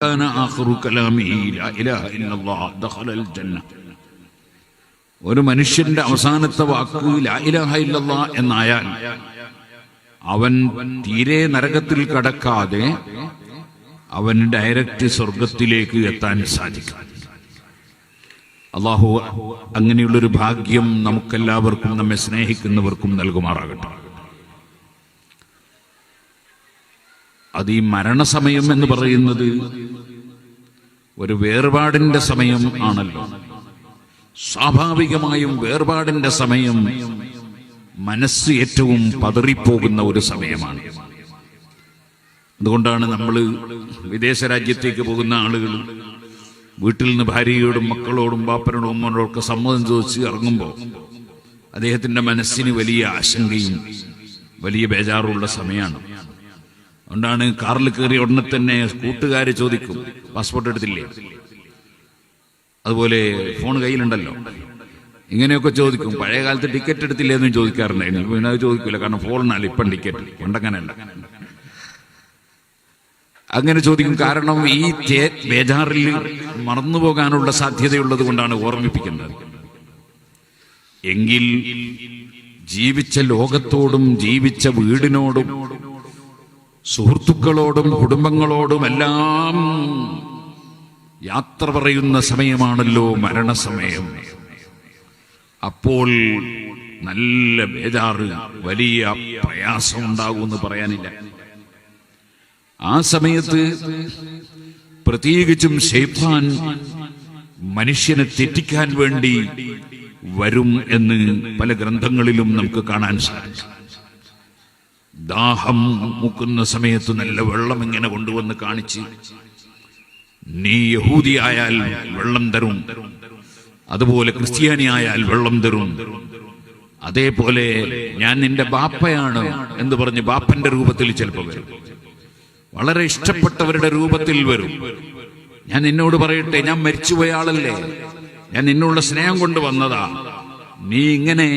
കാന ആഖിറു കലാമിഹി ലാ ഇലാഹ ഇല്ലല്ലാഹ് ദഖലൽ ജന്ന. ഒരു മനുഷ്യന്റെ അവസാനത്തെ വാക്ക് ലാ ഇലാഹ ഇല്ലല്ലാഹ് എന്നായാൽ അവൻ തീരെ നരകത്തിൽ കടക്കാതെ അവൻ ഡയറക്റ്റ് സ്വർഗത്തിലേക്ക് എത്താൻ സാധിക്കും. അല്ലാഹു അങ്ങനെയുള്ളൊരു ഭാഗ്യം നമുക്കെല്ലാവർക്കും, നമ്മെ സ്നേഹിക്കുന്നവർക്കും നൽകുമാറാകട്ടെ. അത് ഈ മരണസമയം എന്ന് പറയുന്നത് ഒരു വേർപാടിന്റെ സമയം ആണല്ലോ. സ്വാഭാവികമായും വേർപാടിന്റെ സമയം മനസ്സ് ഏറ്റവും പതറിപ്പോകുന്ന ഒരു സമയമാണ്. അതുകൊണ്ടാണ് നമ്മൾ വിദേശ രാജ്യത്തേക്ക് പോകുന്ന ആളുകൾ വീട്ടിൽ നിന്ന് ഭാര്യയോടും മക്കളോടും ബാപ്പനോടും ഉമ്മനോടും ഒക്കെ സമ്മതം ചോദിച്ച് ഇറങ്ങുമ്പോൾ അദ്ദേഹത്തിന്റെ മനസ്സിന് വലിയ ആശങ്കയും വലിയ ബേജാറുള്ള സമയമാണ്. അതുകൊണ്ടാണ് കാറിൽ കയറി ഉടനെ തന്നെ കൂട്ടുകാര് ചോദിക്കും, പാസ്പോർട്ട് എടുത്തില്ലേ, അതുപോലെ ഫോൺ കയ്യിലുണ്ടല്ലോ, ഇങ്ങനെയൊക്കെ ചോദിക്കും. പഴയ കാലത്ത് ടിക്കറ്റ് എടുത്തില്ലേ എന്നും ചോദിക്കാറുണ്ടായിരുന്നു. പിന്നെ അത് ചോദിക്കില്ല, കാരണം ഫോണിനല്ല ഇപ്പം ടിക്കറ്റ്, പണ്ടങ്ങനല്ല. അങ്ങനെ ചോദിക്കും. കാരണം ഈ ബേജാറിൽ മറന്നുപോകാനുള്ള സാധ്യതയുള്ളത് കൊണ്ടാണ് ഓർമ്മിപ്പിക്കുന്നത്. എങ്കിൽ ജീവിച്ച ലോകത്തോടും ജീവിച്ച വീടിനോടും സുഹൃത്തുക്കളോടും കുടുംബങ്ങളോടും എല്ലാം യാത്ര പറയുന്ന സമയമാണല്ലോ മരണസമയം. അപ്പോൾ നല്ല ബേജാറ്, വലിയ പ്രയാസം ഉണ്ടാകുമെന്ന് പറയാനില്ല. ആ സമയത്ത് പ്രത്യേകിച്ചും ശൈത്താൻ മനുഷ്യനെ തെറ്റിക്കാൻ വേണ്ടി വരും എന്ന് പല ഗ്രന്ഥങ്ങളിലും നമുക്ക് കാണാൻ സാധിക്കും. ദാഹം മുക്കുന്ന സമയത്ത് നല്ല വെള്ളം ഇങ്ങനെ കൊണ്ടുവന്ന് കാണിച്ച്, നീ യഹൂദിയായാൽ വെള്ളം തരും, അതുപോലെ ക്രിസ്ത്യാനിയായാൽ വെള്ളം തരും, അതേപോലെ ഞാൻ നിന്റെ ബാപ്പയാണ് എന്ന് പറഞ്ഞ് ബാപ്പന്റെ രൂപത്തിൽ ചിലപ്പോൾ വരും, വളരെ ഇഷ്ടപ്പെട്ടവരുടെ രൂപത്തിൽ വരും. ഞാൻ നിന്നോട് പറയട്ടെ, ഞാൻ മരിച്ചുപോയ ആളല്ലേ, ഞാൻ നിന്നുള്ള സ്നേഹം കൊണ്ട് വന്നതാ, നീ ഇങ്ങനെ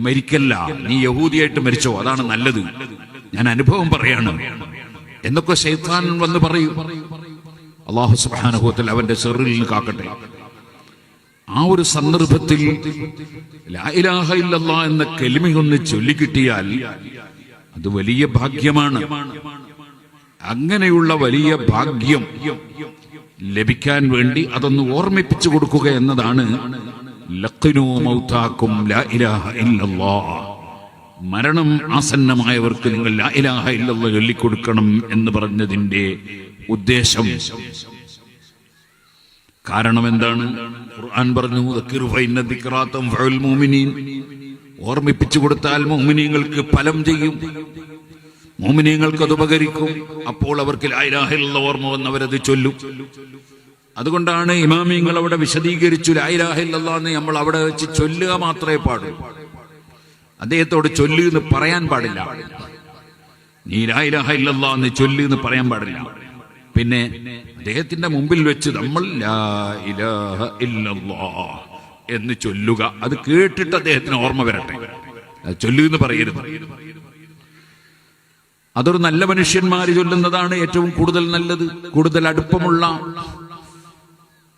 മരിക്കല്ല, നീ യഹൂദിയായിട്ട് മരിച്ചോ, അതാണ് നല്ലത്, ഞാൻ അനുഭവം പറയാണ് എന്നൊക്കെ ശൈത്താൻ വന്ന് പറയും. അല്ലാഹു സുബ്ഹാനഹു വ തആല അവന്റെ ശർറിൽ നിന്ന് കാക്കട്ടെ. ആ ഒരു സന്ദർഭത്തിൽ ലാ ഇലാഹ ഇല്ലല്ലാഹ് എന്ന കലിമയൊന്ന് ചൊല്ലിക്കിട്ടിയാൽ അത് വലിയ ഭാഗ്യമാണ്. അങ്ങനെയുള്ള വലിയ ഭാഗ്യം ലഭിക്കാൻ വേണ്ടി അതൊന്ന് ഓർമ്മിപ്പിച്ചു കൊടുക്കുക എന്നതാണ് ലഖ്നൂ മൗതാക്കും ലാ ഇലാഹ ഇല്ലല്ലാഹ്. മരണം ആസന്നമായവർക്ക് നിങ്ങൾ ലാ ഇലാഹ ഇല്ലല്ലാഹ് ചൊല്ലിക്കൊടുക്കണം എന്ന് പറഞ്ഞതിന്റെ ഉദ്ദേശം. കാരണം എന്താണ്? ഖുർആൻ പറഞ്ഞു, ദക്കിറു ഫഇന്ന ദിക്റാ തൻഫഉൽ മുഅ്മിനീൻ. ഓർമ്മിപ്പിച്ചു കൊടുത്താൽ മുഅ്മിനീങ്ങൾക്ക് ഫലം ചെയ്യും, മുഅ്മിനീങ്ങൾക്ക് അത് ഉപകരിക്കും. അപ്പോൾ അവർക്ക് ലാ ഇലാഹ ഇല്ലല്ലാഹ് ഓർമ്മ വന്നവരത് ചൊല്ലും. അതുകൊണ്ടാണ് ഇമാമിങ്ങൾ അവിടെ വിശദീകരിച്ചു, ലാ ഇലാഹ ഇല്ലല്ലാഹ് എന്ന് നമ്മൾ അവിടെ വെച്ച് ചൊല്ലുക മാത്രമേ പാടൂ. അദ്ദേഹത്തോട് ചൊല്ലു എന്ന് പറയാൻ പാടില്ല. നീ ലാ ഇലാഹ ഇല്ലല്ലാഹ് എന്ന് ചൊല്ലു എന്ന് പറയാൻ പാടില്ല. പിന്നെ അദ്ദേഹത്തിന്റെ മുമ്പിൽ വെച്ച് നമ്മൾ ലാ ഇലാഹ ഇല്ലല്ലാഹ് എന്ന് ചൊല്ലുക. അത് കേട്ടിട്ട് അദ്ദേഹത്തിന് ഓർമ്മ വരട്ടെ, ചൊല്ലു എന്ന് പറയരുത്. അതൊരു നല്ല മനുഷ്യന്മാര് ചൊല്ലുന്നതാണ് ഏറ്റവും കൂടുതൽ നല്ലത്. കൂടുതൽ അടുപ്പമുള്ള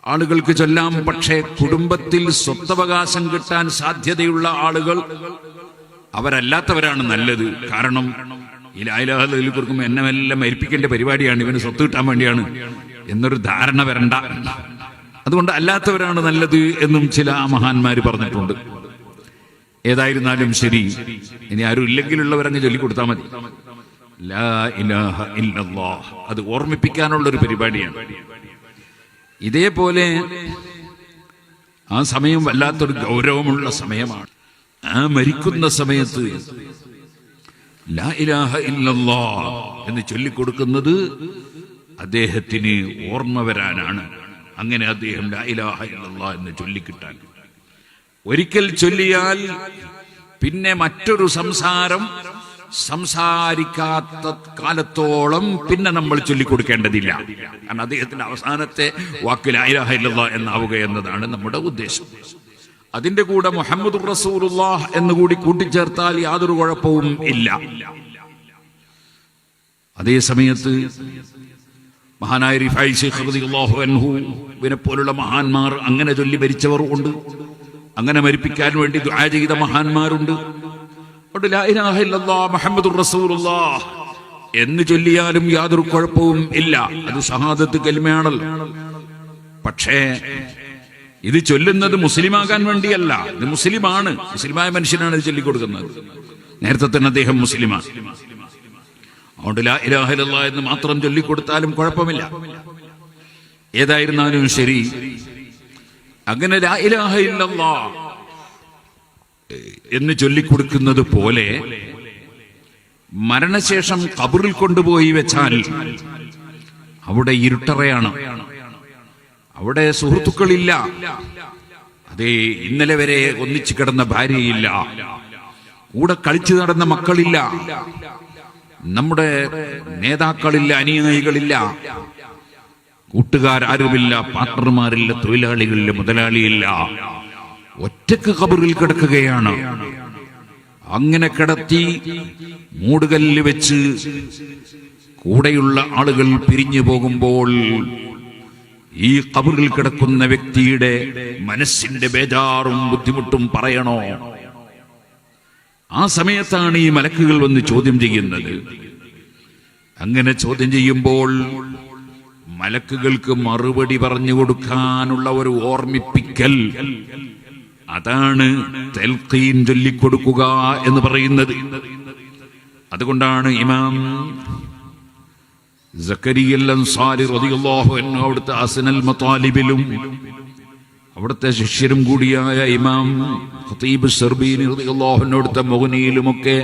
ആളുകൾക്ക് ചൊല്ലാം. പക്ഷേ കുടുംബത്തിൽ സ്വത്തവകാശം കിട്ടാൻ സാധ്യതയുള്ള ആളുകൾ അവരല്ലാത്തവരാണ് നല്ലത്. കാരണം ഈ ലാ ഇലാഹ ഇല്ലല്ലാഹ് കൊടുക്കുമ്പോൾ എന്നെ എല്ലാം മരിപ്പിക്കേണ്ട പരിപാടിയാണ്, ഇവന് സ്വത്ത് കിട്ടാൻ വേണ്ടിയാണ് എന്നൊരു ധാരണ വരണ്ട. അതുകൊണ്ട് അല്ലാത്തവരാണ് നല്ലത് എന്നും ചില മഹാന്മാര് പറഞ്ഞിട്ടുണ്ട്. ഏതായിരുന്നാലും ശരി, ഇനി ആരും ഇല്ലെങ്കിലുള്ളവരങ്ങ് ചൊല്ലിക്കൊടുത്താൽ മതി. ലാ ഇലാഹ ഇല്ലല്ലാഹ് അത് ഓർമ്മിപ്പിക്കാനുള്ള ഒരു പരിപാടിയാണ്. ഇതേപോലെ ആ സമയം വല്ലാത്തൊരു ഗൗരവമുള്ള സമയമാണ്. ആ മരിക്കുന്ന സമയത്ത് ലാ ഇലാഹ ഇല്ലല്ലാഹ് എന്ന് ചൊല്ലിക്കൊടുക്കുന്നത് അദ്ദേഹത്തിന് ഓർമ്മ വരാനാണ്. അങ്ങനെ അദ്ദേഹം ലാ ഇലാഹ ഇല്ലല്ലാഹ് എന്ന് ചൊല്ലിക്കിട്ടാൻ, ഒരിക്കൽ ചൊല്ലിയാൽ പിന്നെ മറ്റൊരു സംസാരിക്കാത്ത കാലത്തോളം പിന്നെ നമ്മൾ ചൊല്ലിക്കൊടുക്കേണ്ടതില്ല. കാരണം അദ്ദേഹത്തിന്റെ അവസാനത്തെ വാക്ക് ലാ ഇലാഹ ഇല്ലല്ലാഹ് എന്നാവുക എന്നതാണ് നമ്മുടെ ഉദ്ദേശം. അതിന്റെ കൂടെ മുഹമ്മദുർ റസൂലുള്ളാഹ് എന്നുകൂടി കൂട്ടിച്ചേർത്താൽ യാതൊരു കുഴപ്പവും ഇല്ല. അതേ സമയത്ത് മഹാനായ റിഫായി ശൈഖ് റളിയല്ലാഹു അൻഹുവിനെ പോലുള്ള മഹാന്മാർ അങ്ങനെ ചൊല്ലി മരിച്ചവർ ഉണ്ട്. അങ്ങനെ മരിപ്പിക്കാൻ വേണ്ടി ദുആ ചെയ്ത മഹാന്മാരുണ്ട്. ലാ ഇലാഹ ഇല്ലല്ലാഹ് മുഹമ്മദുർ റസൂലുള്ളാഹ് എന്ന് ചൊല്ലിയാലും യാതൊരു കുഴപ്പവും ഇല്ല. അത് ഷഹാദത്ത് കലിമയാണല്ലോ. പക്ഷേ ഇത് ചൊല്ലുന്നത് മുസ്ലിമാകാൻ വേണ്ടിയല്ല. ഇത് മുസ്ലിമാണ്, മുസ്ലിമായ മനുഷ്യനാണ് ഇത് ചൊല്ലിക്കൊടുക്കുന്നത്. നേരത്തെ തന്നെ അദ്ദേഹം മുസ്ലിമാണ്. അതുകൊണ്ട് ലാ ഇലാഹ ഇല്ലല്ലാഹ് എന്ന് മാത്രം ചൊല്ലിക്കൊടുത്താലും കുഴപ്പമില്ല. ഏതായിരുന്നാലും ശരി, അങ്ങനെ ലാ ഇലാഹ ഇല്ലല്ലാഹ് എന്ന് ചൊല്ലിക്കൊടുക്കുന്നത് പോലെ മരണശേഷം ഖബറിൽ കൊണ്ടുപോയി വെച്ചാൽ അവിടെ ഇരുട്ടറയാണ്, അവിടെ സുഹൃത്തുക്കളില്ല. അതേ, ഇന്നലെ വരെ ഒന്നിച്ചു കിടന്ന ഭാര്യയില്ല, കൂടെ കളിച്ചു നടന്ന മക്കളില്ല, നമ്മുടെ നേതാക്കളില്ല, അനുയായികളില്ല, കൂട്ടുകാരുമില്ല, പാർട്ണർമാരില്ല, തൊഴിലാളികളില്ല, മുതലാളിയില്ല. ഒറ്റക്ക് ഖബറിൽ കിടക്കുകയാണ്. അങ്ങനെ കിടത്തി മൂടുകല്ല് വെച്ച് കൂടെയുള്ള ആളുകൾ പിരിഞ്ഞു പോകുമ്പോൾ ഈ ഖബറിൽ കിടക്കുന്ന വ്യക്തിയുടെ മനസ്സിന്റെ ബേജാറും ബുദ്ധിമുട്ടും പറയണോ? ആ സമയത്താണ് ഈ മലക്കുകൾ വന്ന് ചോദ്യം ചെയ്യുന്നത്. അങ്ങനെ ചോദ്യം ചെയ്യുമ്പോൾ മലക്കുകൾക്ക് മറുപടി പറഞ്ഞു കൊടുക്കാനുള്ള ഒരു ഓർമ്മിപ്പിക്കൽ, അതാണ് തൽഖീൻ ചൊല്ലിക്കൊടുക്കുക എന്ന് പറയുന്നത്. അതുകൊണ്ടാണ് ഇമാം സക്കരിയ അൻസാരി റളിയല്ലാഹു അൻഹു അവിടുത്തെ ഹസനുൽ മതാലിബിലും അവിടുത്തെ ശിഷ്യരും കൂടിയായ ഇമാം ഖതീബ് ശർബീനി റളിയല്ലാഹു അൻഹു അവിടുത്തെ മുഗ്നിയിലുമൊക്കെ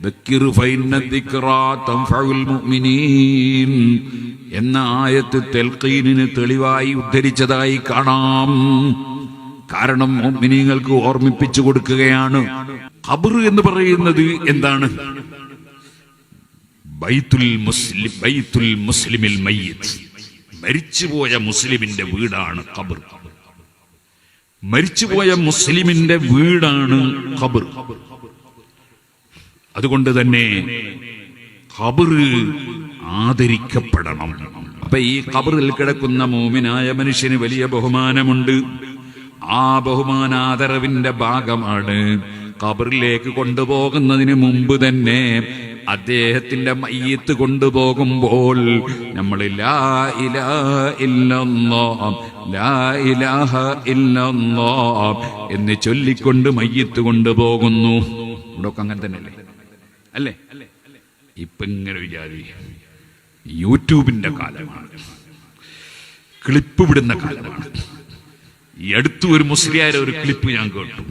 ദക്കിർ ഫഇന്ന ദിക്റാ തൻഫഉൽ മുഅ്മിനീൻ എന്ന ആയത്ത് തൽഖീനിന് തെളിവായി ഉദ്ധരിച്ചതായി കാണാം. കാരണം മുഅ്മിനീങ്ങൾക്ക് ഓർമ്മിപ്പിച്ചു കൊടുക്കുകയാണ്. ഖബർ എന്ന് പറയുന്നത് എന്താണ്? ബൈത്തുൽ മുസ്ലിമിൽ മയ്യിത്ത്, മരിച്ചുപോയ മുസ്ലിമിന്റെ വീടാണ് ഖബർ. മരിച്ചുപോയ മുസ്ലിമിന്റെ വീടാണ് ഖബർ. അതുകൊണ്ട് തന്നെ ഖബർ ആദരിക്കപ്പെടണം. അപ്പൊ ഈ ഖബറിൽ കിടക്കുന്ന മോമിനായ മനുഷ്യന് വലിയ ബഹുമാനമുണ്ട്. ആ ബഹുമാനാദരവിന്റെ ഭാഗമാണ് ഖബറിലേക്ക് കൊണ്ടുപോകുന്നതിന് മുമ്പ് തന്നെ അദ്ദേഹത്തിന്റെ മയ്യിത്ത് കൊണ്ടുപോകുമ്പോൾ നമ്മൾ ലാ ഇലാഹ ഇല്ലല്ലാഹ് ലാ ഇലാഹ ഇല്ലല്ലാഹ് എന്ന് ചൊല്ലിക്കൊണ്ട് മയ്യിത്ത് കൊണ്ടുപോകുന്നു. ഇവിടൊക്കെ അങ്ങനെ തന്നെയല്ലേ? അല്ലേ? ഇപ്പൊ ഇങ്ങനെ വിചാരി, യൂട്യൂബിന്റെ കാലമാണ്, ക്ലിപ്പ് വിടുന്ന കാലമാണ്. ഈ അടുത്ത് ഒരു മുസ്ലിയായ ഒരു ക്ലിപ്പ് ഞാൻ കേട്ടു.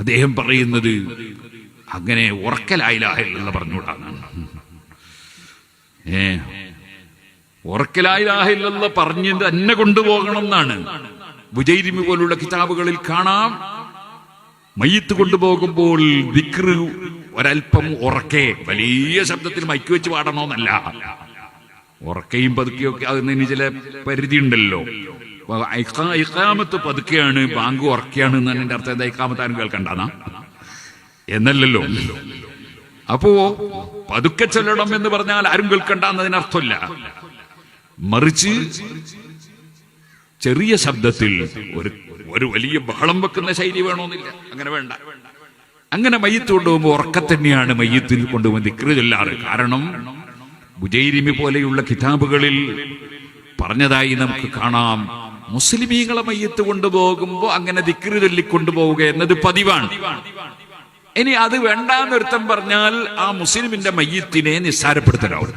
അദ്ദേഹം പറയുന്നത് അങ്ങനെ ഉറക്കലായില്ലാഹില്ലെന്ന് പറഞ്ഞുകൂടാന്നാണ്. ഉറക്കലായില്ലാഹില്ലെന്ന് പറഞ്ഞ് തന്നെ കൊണ്ടുപോകണം എന്നാണ്. ബുജൈരിമി പോലുള്ള കിതാബുകളിൽ കാണാം. മയ്യിത്ത് കൊണ്ടുപോകുമ്പോൾ ദിക്ർ ഒരൽപ്പം ഉറക്കെ, വലിയ ശബ്ദത്തിൽ മൈക്ക് വെച്ച് പാടണമെന്നല്ല. ഉറക്കയും പതുക്കെയൊക്കെ അതിന് ചില പരിധി ഉണ്ടല്ലോ. ഇഖാമത്ത് പതുക്കെയാണ്, ബാങ്ക് ഉറക്കെയാണ് എന്നാണ് എന്റെ അർത്ഥം. എന്താ ഇഖാമത്ത് ആരും കേൾക്കണ്ടാന്നാ എന്നല്ലല്ലോ. അപ്പോ പതുക്കെ ചൊല്ലണം എന്ന് പറഞ്ഞാൽ ആരും കേൾക്കണ്ടെന്നതിനർത്ഥമില്ല. മറിച്ച് ചെറിയ ശബ്ദത്തിൽ ഒരു വലിയ ബഹളം വെക്കുന്ന ശൈലി വേണമെന്നില്ല. അങ്ങനെ വേണ്ട. അങ്ങനെ മയ്യിത്ത് കൊണ്ടുപോകുമ്പോൾ ഉറക്കത്തന്നെയാണ് മയ്യിത്തിൽ കൊണ്ടുപോകുമ്പോൾ ദിക്റ് ചൊല്ലാറ്. കാരണം ബുജൈരിമി പോലെയുള്ള കിതാബുകളിൽ പറഞ്ഞതായി നമുക്ക് കാണാം, മുസ്ലിമീങ്ങളെ മയ്യിത്ത് കൊണ്ടുപോകുമ്പോൾ അങ്ങനെ ദിക്റ് ചൊല്ലിക്കൊണ്ടുപോവുക എന്നത് പതിവാണ്. ഇനി അത് വേണ്ടാന്നൊരുത്തം പറഞ്ഞാൽ ആ മുസ്ലിമിന്റെ മയ്യിത്തിനെ നിസ്സാരപ്പെടുത്തലാവും.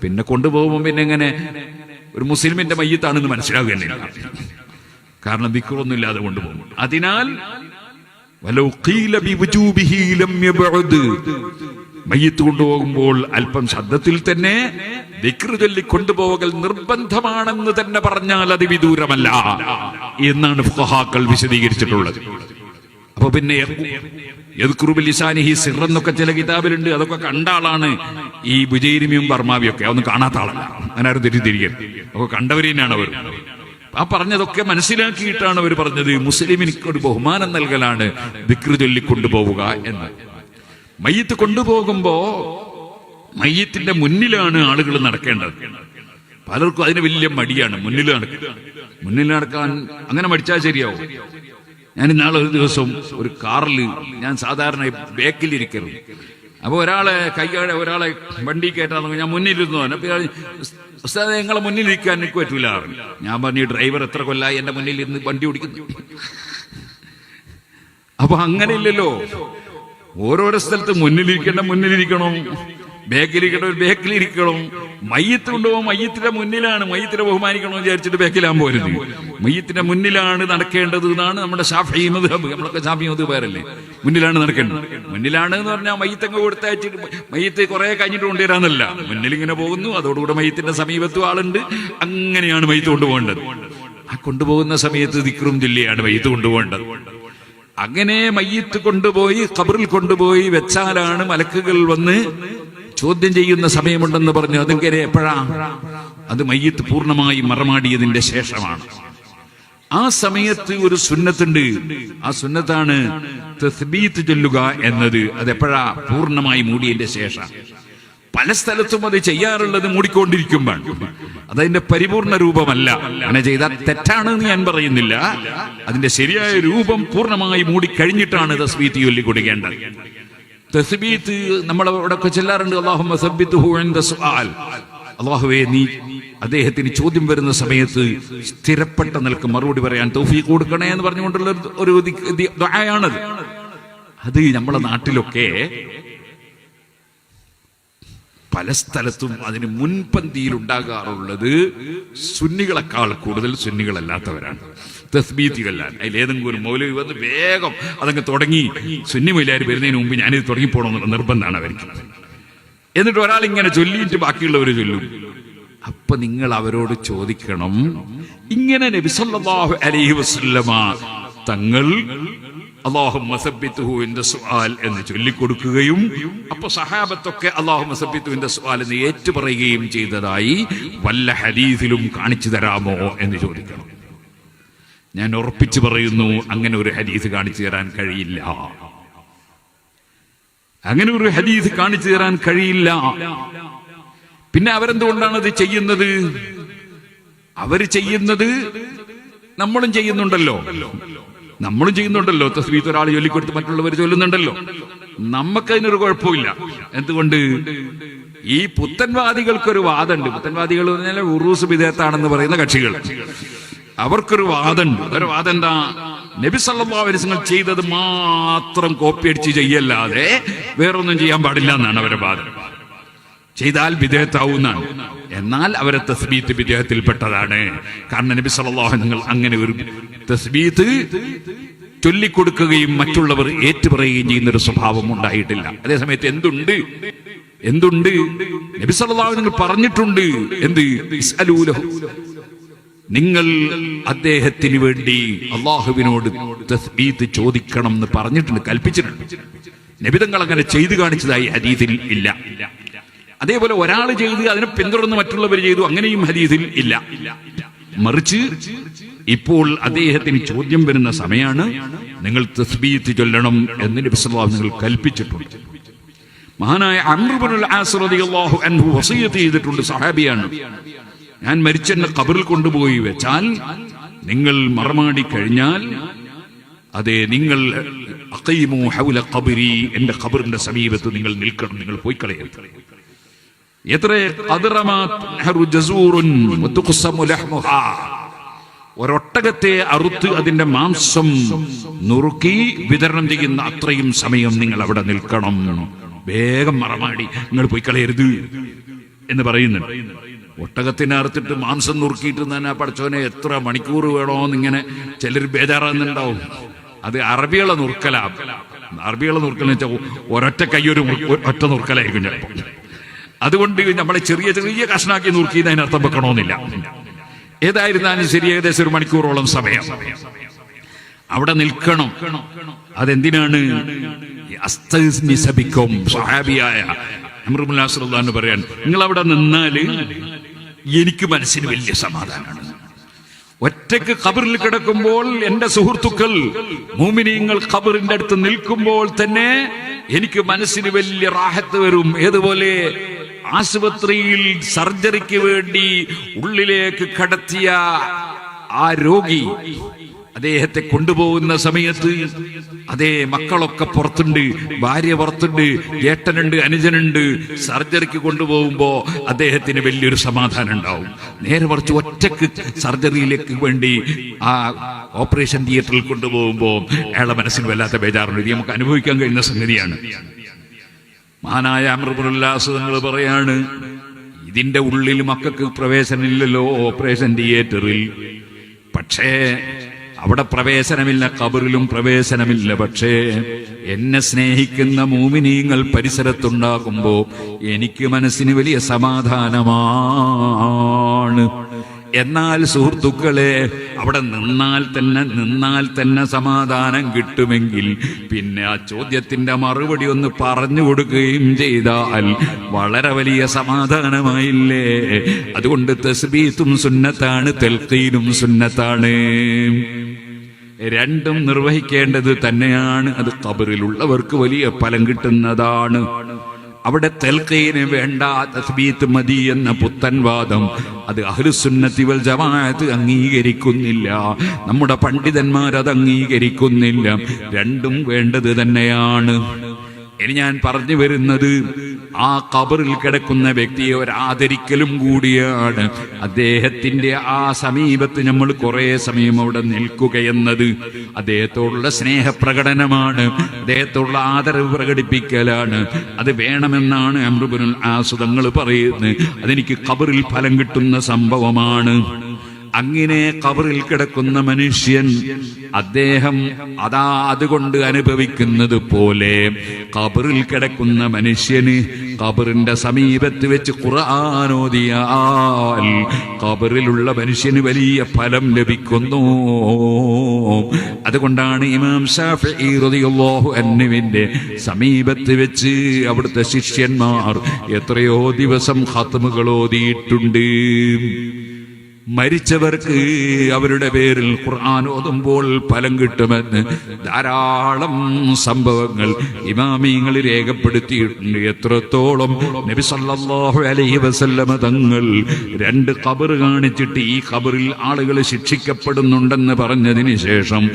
പിന്നെ കൊണ്ടുപോകുമ്പോൾ പിന്നെ എങ്ങനെ ഒരു മുസ്ലിമിന്റെ മയ്യിത്താണെന്ന് മനസ്സിലാവുകയല്ല. കാരണം ദിക്റൊന്നും ഇല്ലാതെ കൊണ്ടുപോകും. അതിനാൽ മയ്യിത്ത് കൊണ്ടുപോകുമ്പോൾ അല്പം ശബ്ദത്തിൽ തന്നെ ദിക്റ് ചൊല്ലി കൊണ്ടുപോകൽ നിർബന്ധമാണെന്ന് തന്നെ പറഞ്ഞാൽ അത് വിദൂരമല്ല എന്നാണ് ഫുഖഹാക്കൾ വിശദീകരിച്ചിട്ടുള്ളത്. അപ്പൊ പിന്നെ എന്നൊക്കെ ചില കിതാബിലുണ്ട്. അതൊക്കെ കണ്ട ആളാണ് ഈ ബുജൈരിമിയും ബർമാവിയും ഒക്കെ. അതൊന്നും കാണാത്ത ആളല്ല. അങ്ങനെ ആരും തെറ്റിദ്ധരിക്കരുത്. അപ്പൊ കണ്ടവർ തന്നെയാണ് അവർ. ആ പറഞ്ഞതൊക്കെ മനസ്സിലാക്കിയിട്ടാണ് അവർ പറഞ്ഞത് മുസ്ലിമിനിക്ക് ഒരു ബഹുമാനം നൽകലാണ് ദിക്റ് ചൊല്ലി കൊണ്ടുപോവുക എന്ന്. മയ്യിത്ത് കൊണ്ടുപോകുമ്പോ മയ്യിത്തിന്റെ മുന്നിലാണ് ആളുകൾ നടക്കേണ്ടത്. പലർക്കും അതിന് വലിയ മടിയാണ് മുന്നിൽ നടക്കാൻ. അങ്ങനെ മടിച്ചാൽ ശരിയാവും. ഞാൻ ഇന്നാളെ ഒരു ദിവസം ഒരു കാറിൽ, ഞാൻ സാധാരണ ബാക്കിലിരിക്കരുത്, അപ്പൊ ഒരാളെ വണ്ടി കയറ്റാൻ ഞാൻ മുന്നിലിരുന്നു. അപ്പൊ ഉസ്താദേ നിങ്ങളെ മുന്നിലിരിക്കാൻ എനിക്ക് പറ്റൂല. ഞാൻ പറഞ്ഞു ഡ്രൈവർ എത്ര കൊല്ലായി എന്റെ മുന്നിൽ ഇരുന്ന് വണ്ടി ഓടിക്കുന്നു. അപ്പൊ അങ്ങനെയില്ലല്ലോ, ഓരോരോ സ്ഥലത്ത് മുന്നിലിരിക്കണം, ബാക്കിലിരിക്കണം. മയ്യത്ത് കൊണ്ടുപോകും, മയ്യത്തിന്റെ മുന്നിലാണ്, മയ്യത്തിനെ ബഹുമാനിക്കണമെന്ന് വിചാരിച്ചിട്ട് ബാക്കിലാൻ പോരുത്. മയ്യത്തിന്റെ മുന്നിലാണ് നടക്കേണ്ടത് എന്നാണ് നമ്മുടെ ശാഫിഈ മദ്ഹബ്. നമ്മളൊക്കെ ശാഫിഈ മദ്ഹബ് പേരല്ലേ, മുന്നിലാണ് നടക്കേണ്ടത്. മുന്നിലാണ് എന്ന് പറഞ്ഞാൽ മയ്യത്തങ്ങ് കൊടുത്തയച്ചിട്ട് മയ്യത്ത് കുറെ കഴിഞ്ഞിട്ട് കൊണ്ടുവരാന്നല്ല, മുന്നിലിങ്ങനെ പോകുന്നു, അതോടുകൂടെ മയ്യത്തിന്റെ സമീപത്തും ആളുണ്ട്, അങ്ങനെയാണ് മയ്യത്ത് കൊണ്ടുപോകേണ്ടത്. ആ കൊണ്ടുപോകുന്ന സമയത്ത് ദിക്റും ചൊല്ലിയാണ് മയ്യത്ത് കൊണ്ടുപോകേണ്ടത്. അങ്ങനെ മയ്യത്ത് കൊണ്ടുപോയി ഖബറിൽ കൊണ്ടുപോയി വെച്ചാലാണ് മലക്കുകൾ വന്ന് ചോദ്യം ചെയ്യുന്ന സമയമുണ്ടെന്ന് പറഞ്ഞു. അതെങ്ങനെ, എപ്പോഴാ? അത് മയ്യത്ത് പൂർണ്ണമായി മറമാടിയതിന്റെ ശേഷമാണ്. ആ സമയത്ത് ഒരു സുന്നത്തുണ്ട്. ആ സുന്നത്താണ് തസ്ബീത്ത് ചൊല്ലുക എന്നത്. അതെപ്പോഴാ? പൂർണ്ണമായി മൂടിയതിന്റെ ശേഷം. പല സ്ഥലത്തും അത് ചെയ്യാറുള്ളത് മൂടിക്കൊണ്ടിരിക്കുമ്പോൾ. അതതിന്റെ പരിപൂർണ രൂപമല്ല. അങ്ങനെ ചെയ്താൽ തെറ്റാണെന്ന് ഞാൻ പറയുന്നില്ല. അതിന്റെ ശരിയായ രൂപം പൂർണ്ണമായി മൂടിക്കഴിഞ്ഞിട്ടാണ് തസ്ബീത്ത് ചൊല്ലി കൊടുക്കേണ്ടത്. തസ്ബീത്ത് നമ്മളവിടെ ചെല്ലാറുണ്ട്. അല്ലാഹുമ്മ സബ്ബിത്ഹു ഇൻദ സുആൽ. അല്ലാഹുവേ, നീ അദ്ദേഹത്തിന് ചോദ്യം വരുന്ന സമയത്ത് സ്ഥിരപ്പെട്ട നിലക്ക് മറുപടി പറയാൻ തൗഫീഖ് കൊടുക്കണേ എന്ന് പറഞ്ഞുകൊണ്ടുള്ള ഒരു ദുആയാണത്. അത് നമ്മുടെ നാട്ടിലൊക്കെ പല സ്ഥലത്തും അതിന് മുൻപന്തിയിൽ ഉണ്ടാകാറുള്ളത് സുന്നികളെക്കാൾ കൂടുതൽ സുന്നികളല്ലാത്തവരാണ്, തസ്ബീത്തുകളാൻ. അതിലേതെങ്കിലും ഒരു മൗലവി വന്ന് വേഗം അതങ്ങ് തുടങ്ങി, സുന്നി മൗലവി വരുന്നതിന് മുമ്പ് ഞാനിത് തുടങ്ങിപ്പോണമെന്നുള്ള നിർബന്ധമാണ് അവർക്ക്. എന്നിട്ട് ഒരാൾ ഇങ്ങനെ ചൊല്ലിയിട്ട് ബാക്കിയുള്ളവർ ചൊല്ലും. അപ്പൊ നിങ്ങൾ അവരോട് ചോദിക്കണം, ഇങ്ങനെ നബി സല്ലല്ലാഹു അലൈഹി വസല്ലമ തങ്ങൾ അല്ലാഹുമ്മ സബ്ബിത്ഹു ഇൻദ സുആൽ എന്ന് ചൊല്ലിക്കൊടുക്കുകയും അപ്പൊ സഹാബത്തൊക്കെ അല്ലാഹുമ്മ സബ്ബിത്ഹു ഇൻദ സുആൽ എന്ന് ഏറ്റുപറയുകയും ചെയ്തതായി വല്ല ഹദീസിലും കാണിച്ചു തരാമോ എന്ന് ചോദിക്കണം. ഞാൻ ഉറപ്പിച്ചു പറയുന്നു, അങ്ങനെ ഒരു ഹദീസ് കാണിച്ചു തരാൻ കഴിയില്ല. അങ്ങനെ ഒരു ഹദീസ് കാണിച്ചു തരാൻ കഴിയില്ല. പിന്നെ അവരെന്തുകൊണ്ടാണ് അത് ചെയ്യുന്നത്? അവര് ചെയ്യുന്നത് നമ്മളും ചെയ്യുന്നുണ്ടല്ലോ. തസ്ബീത്ത് ഒരാൾ ചൊല്ലിക്കൊടുത്ത് മറ്റുള്ളവർ ചൊല്ലുന്നുണ്ടല്ലോ. നമുക്കതിനൊരു കുഴപ്പമില്ല. എന്തുകൊണ്ട്? ഈ പുത്തൻവാദികൾക്കൊരു വാദമുണ്ട്. പുത്തൻവാദികൾ എന്ന് പറഞ്ഞാൽ ഉറൂസ് ബിദഅത്താണെന്ന് പറയുന്ന കക്ഷികൾ, അവർക്കൊരു വാദമുണ്ട്. ഒരു വാദം എന്താ? നബി സല്ലല്ലാഹു അലൈഹി വസല്ലം ചെയ്തത് മാത്രം കോപ്പി അടിച്ച് ചെയ്യല്ലാതെ വേറൊന്നും ചെയ്യാൻ പാടില്ല എന്നാണ് അവരുടെ വാദം. ചെയ്താൽ ബിദഅത്താവുന്നാണ്. എന്നാൽ അവരെ തസ്ബീത്ത് ബിദഅത്തിൽപ്പെട്ടതാണ്. കാരണം നബി സല്ലല്ലാഹു അലൈഹി വസല്ലം അങ്ങനെ ഒരു തസ്ബീത്ത് ചൊല്ലിക്കൊടുക്കുകയും മറ്റുള്ളവർ ഏറ്റുപറയുകയും ചെയ്യുന്ന ഒരു സ്വഭാവം ഉണ്ടായിട്ടില്ല. അതേസമയത്ത് എന്തുണ്ട് നബി സല്ലല്ലാഹു അലൈഹി വസല്ലം പറഞ്ഞിട്ടുണ്ട്. എന്ത്? ഇസ്അലൂലഹു, നിങ്ങൾ അദ്ദേഹത്തിന് വേണ്ടി അള്ളാഹുവിനോട് തസ്ബീത്ത് ചോദിക്കണം എന്ന് പറഞ്ഞിട്ടുണ്ട്, കൽപ്പിച്ചിട്ടുണ്ട്. നബി തങ്ങൾ അങ്ങനെ ചെയ്തു കാണിച്ചതായി ഹദീസിൽ ഇല്ല. അതേപോലെ ഒരാൾ ചെയ്ത് അതിനെ പിന്തുടർന്ന് മറ്റുള്ളവർ ചെയ്തു, അങ്ങനെയും ഹദീസിൽ ഇല്ല. മറിച്ച് ഇപ്പോൾ അദ്ദേഹത്തിന് ചോദ്യം വരുന്ന സമയമാണ്, നിങ്ങൾ തസ്ബീത്ത് ചൊല്ലണം എന്ന് നബി സല്ലല്ലാഹു അലൈഹി വസല്ലം കൽപ്പിച്ചിട്ടുണ്ട്. മഹാനായ അംർ ഇബ്നുൽ ആസ് റളിയല്ലാഹു അൻഹു വസിയത്ത് ചെയ്തിട്ടുണ്ട്, സഹാബിയാണ്. ഞാൻ മരിച്ചെന്നെ ഖബറിൽ കൊണ്ടുപോയി വെച്ചാൽ നിങ്ങൾ മറമാടി കഴിഞ്ഞാൽ അതെ നിങ്ങൾ അഖീമു ഹൗല ഖബരി, എന്റെ ഖബറിന്റെ സമീപത്ത് നിങ്ങൾ നിൽക്കണം, നിങ്ങൾ പോയി കളയരുത്. ഒരൊട്ടകത്തെ അറുത്ത് അതിന്റെ മാംസം നുറുക്കി വിതരണം ചെയ്യുന്ന അത്രയും സമയം നിങ്ങൾ അവിടെ നിൽക്കണം. വേഗം മറമാടി നിങ്ങൾ പോയി കളയരുത് എന്ന് പറയുന്നുണ്ട്. ഒട്ടകത്തിനെ അറുത്തിട്ട് മാംസം നുറുക്കിയിട്ട് തന്നെ പഠിച്ചവനെ എത്ര മണിക്കൂർ വേണോന്നിങ്ങനെ ചിലർ ബേജാറാകുന്നുണ്ടാവും. അത് അറബികളെ നുറുക്കലെന്ന് വെച്ചാൽ ഒരൊറ്റ കൈയൊരു ഒറ്റ നുറുക്കലായിരിക്കും ചിലപ്പോൾ. അതുകൊണ്ട് നമ്മളെ ചെറിയ ചെറിയ കഷ്ണാക്കി നുറുക്കിയത് അതിനർത്ഥം വെക്കണമെന്നില്ല. ഏതായിരുന്നാലും ശരി, ഏകദേശം ഒരു മണിക്കൂറോളം സമയം അവിടെ നിൽക്കണം. അതെന്തിനാണ്? സഹാബിയായ അംർ ഇബ്നുൽ ആസ് റളിയല്ലാഹു അൻഹു പറയാൻ, നിങ്ങൾ അവിടെ നിന്നാല് എനിക്ക് മനസ്സിന് വലിയ സമാധാനമാണ്. ഒറ്റയ്ക്ക് ഖബറിൽ കിടക്കുമ്പോൾ എന്റെ സുഹൃത്തുക്കൾ മുഅ്മിനീങ്ങൾ ഖബറിന്റെ അടുത്ത് നിൽക്കുമ്പോൾ തന്നെ എനിക്ക് മനസ്സിന് വലിയ റാഹത്ത് വരും. ഏതുപോലെ ആശുപത്രിയിൽ സർജറിക്ക് വേണ്ടി ഉള്ളിലേക്ക് കടത്തിയ ആ രോഗി അദ്ദേഹത്തെ കൊണ്ടുപോകുന്ന സമയത്ത് അതേ മക്കളൊക്കെ പുറത്തുണ്ട്, ഭാര്യ പുറത്തുണ്ട്, ഏട്ടനുണ്ട്, അനുജനുണ്ട്. സർജറിക്ക് കൊണ്ടുപോകുമ്പോ അദ്ദേഹത്തിന് വലിയൊരു സമാധാനം ഉണ്ടാവും. നേരെ മറിച്ച് ഒറ്റക്ക് സർജറിയിലേക്ക് വേണ്ടി ആ ഓപ്പറേഷൻ തിയേറ്ററിൽ കൊണ്ടുപോകുമ്പോ അയാളുടെ മനസ്സിന് വല്ലാത്ത ബേജാറുണ്ട്. ഇത് നമുക്ക് അനുഭവിക്കാൻ കഴിയുന്ന സംഗതിയാണ്. മഹാനായ അംർ ഇബ്നുൽ ആസ് തങ്ങൾ പറയാണ്, ഇതിന്റെ ഉള്ളിൽ മക്കൾക്ക് പ്രവേശനമില്ലല്ലോ ഓപ്പറേഷൻ തിയേറ്ററിൽ. പക്ഷേ അവിടെ പ്രവേശനമില്ല, ഖബറിലും പ്രവേശനമില്ല. പക്ഷേ എന്നെ സ്നേഹിക്കുന്ന മൂമിനീങ്ങൾ പരിസരത്തുണ്ടാകുമ്പോ എനിക്ക് മനസ്സിന് വലിയ സമാധാനമാണ്. എന്നാൽ സുഹൃത്തുക്കളെ, അവിടെ നിന്നാൽ തന്നെ സമാധാനം കിട്ടുമെങ്കിൽ പിന്നെ ആ ചോദ്യത്തിന്റെ മറുപടി ഒന്ന് പറഞ്ഞു കൊടുക്കുകയും ചെയ്താൽ വളരെ വലിയ സമാധാനമായില്ലേ? അതുകൊണ്ട് തസ്ബീത്തും സുന്നത്താണ്, തൽഖീനും സുന്നത്താണ്. രണ്ടും നിർവഹിക്കേണ്ടത് തന്നെയാണ്. അത് ഖബറിലുള്ളവർക്ക് വലിയ ഫലം കിട്ടുന്നതാണ്. അവിടെ തൽഖീന് വേണ്ട, തസ്ബീത്ത് മതി എന്ന പുത്തൻവാദം അത് അഹ്ലുസുന്നത്തി വൽ ജമാഅത്ത് അംഗീകരിക്കുന്നില്ല. നമ്മുടെ പണ്ഡിതന്മാർ അത് അംഗീകരിക്കുന്നില്ല. രണ്ടും വേണ്ടത് തന്നെയാണ്. ഇനി ഞാൻ പറഞ്ഞു വരുന്നത് ആ ഖബറിൽ കിടക്കുന്ന വ്യക്തിയെ ഒരാദരിക്കലും കൂടിയാണ്. അദ്ദേഹത്തിന്റെ ആ സമീപത്ത് നമ്മൾ കുറെ സമയം അവിടെ നിൽക്കുകയെന്നത് അദ്ദേഹത്തോടുള്ള സ്നേഹപ്രകടനമാണ്, അദ്ദേഹത്തോടുള്ള ആദരവ് പ്രകടിപ്പിക്കലാണ്. അത് വേണമെന്നാണ് അംർ ഇബ്നുൽ ആസ് തങ്ങൾ പറയുന്നത്. അതെനിക്ക് ഖബറിൽ ഫലം കിട്ടുന്ന സംഭവമാണ്. അങ്ങനെ ഖബറിൽ കിടക്കുന്ന മനുഷ്യൻ അദ്ദേഹം അതുകൊണ്ട് അനുഭവിക്കുന്നത് പോലെ ഖബറിൽ കിടക്കുന്ന മനുഷ്യന് ഖബറിന്റെ സമീപത്ത് വെച്ച് ഖുർആൻ ഓതിയാൽ ഖബറിലുള്ള മനുഷ്യന് വലിയ ഫലം ലഭിക്കുന്നു. അതുകൊണ്ടാണ് ഇമാം ശാഫിഈ റളിയല്ലാഹു അൻഹുവിന്റെ സമീപത്ത് വെച്ച് അവിടുത്തെ ശിഷ്യന്മാർ എത്രയോ ദിവസം ഖത്മുകൾ ഓതിയിട്ടുണ്ട്. മരിച്ചവർക്ക് അവരുടെ പേരിൽ ഖുർആൻ ഓതുമ്പോൾ ഫലം കിട്ടുമെന്ന് ധാരാളം സംഭവങ്ങൾ ഇമാമിങ്ങൾ രേഖപ്പെടുത്തിയിട്ടുണ്ട്. എത്രത്തോളം നബി സല്ലല്ലാഹു അലൈഹി വസല്ലമ തങ്ങൾ രണ്ട് ഖബർ കാണിച്ചിട്ട് ഈ ഖബറിൽ ആളുകൾ ശിക്ഷിക്കപ്പെടുന്നുണ്ടെന്ന് പറഞ്ഞതിന് ശേഷം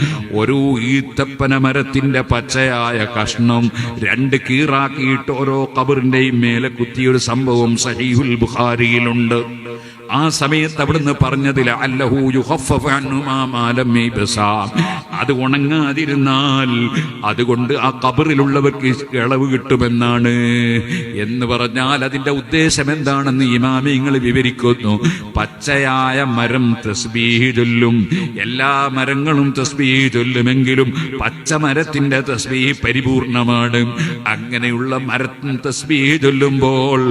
ഒരു ഈത്തപ്പന മരത്തിന്റെ പച്ചയായ കഷ്ണം രണ്ട് കീറാക്കിയിട്ട് ഓരോ ഖബറിന്റെയും മേലെ കുത്തിയൊരു സംഭവം സഹീഹുൽ ബുഖാരിയിലുണ്ട്. ആ സമയത്ത് അവിടുന്ന് പറഞ്ഞതിൽ അല്ലഹു യുഖഫഫ അൻഹു മാ ലം യബ്സാ, അത് ഉണങ്ങാതിരുന്നാൽ അതുകൊണ്ട് ആ ഖബറിലുള്ളവർക്ക് ഇളവ് കിട്ടുമെന്നാണ്. എന്ന് പറഞ്ഞാൽ അതിന്റെ ഉദ്ദേശം എന്താണെന്ന് ഇമാമിങ്ങൾ വിവരിക്കുന്നു. പച്ചയായ മരം തസ്ബീഹ് ചൊല്ലും, എല്ലാ മരങ്ങളും തസ്ബീഹ് ചൊല്ലുമെങ്കിലും പച്ചമരത്തിന്റെ തസ്ബീഹ് പരിപൂർണമാണ്. അങ്ങനെയുള്ള മരത്തിന് തസ്ബീഹ് ചൊല്ലുമ്പോൾ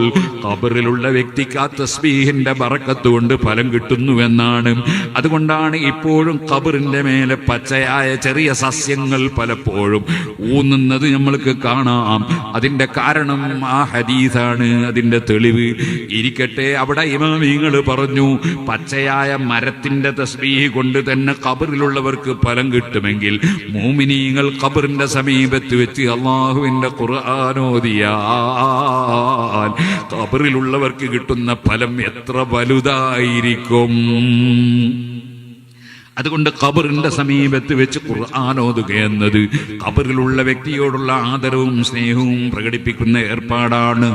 ഖബറിലുള്ള വ്യക്തിക്ക് ആ തസ്ബീഹിന്റെ ബറക്കത്ത് കൊണ്ട് ഫലം കിട്ടുന്നുവെന്നാണ്. അതുകൊണ്ടാണ് ഇപ്പോഴും ഖബറിന്റെ മേലെ പച്ചയായ ചെറിയ സസ്യങ്ങൾ പലപ്പോഴും ഊന്നുന്നത് നമ്മൾക്ക് കാണാം. അതിന്റെ കാരണം ആ ഹദീസാണ് അതിന്റെ തെളിവ്. ഇരിക്കട്ടെ, അവിടെ ഇമാമിങ്ങൾ പറഞ്ഞു പച്ചയായ മരത്തിന്റെ തസ്ബീഹ് കൊണ്ട് തന്നെ ഖബറിലുള്ളവർക്ക് ഫലം കിട്ടുമെങ്കിൽ മുഅ്മിനീങ്ങൾ ഖബറിന്റെ സമീപത്ത് വെച്ച് അല്ലാഹുവിന്റെ ഖുർആൻ ഓതിയാൽ ഖബറിലുള്ളവർക്ക് കിട്ടുന്ന ഫലം എത്ര വലുതായിരിക്കും. അതുകൊണ്ട് ഖബറിന്റെ സമീപത്ത് വെച്ച് ഖുർആൻ ഓതുക എന്നത് ഖബറിലുള്ള വ്യക്തിയോടുള്ള ആദരവും സ്നേഹവും പ്രകടിപ്പിക്കുന്ന ഏർപ്പാടാണ്.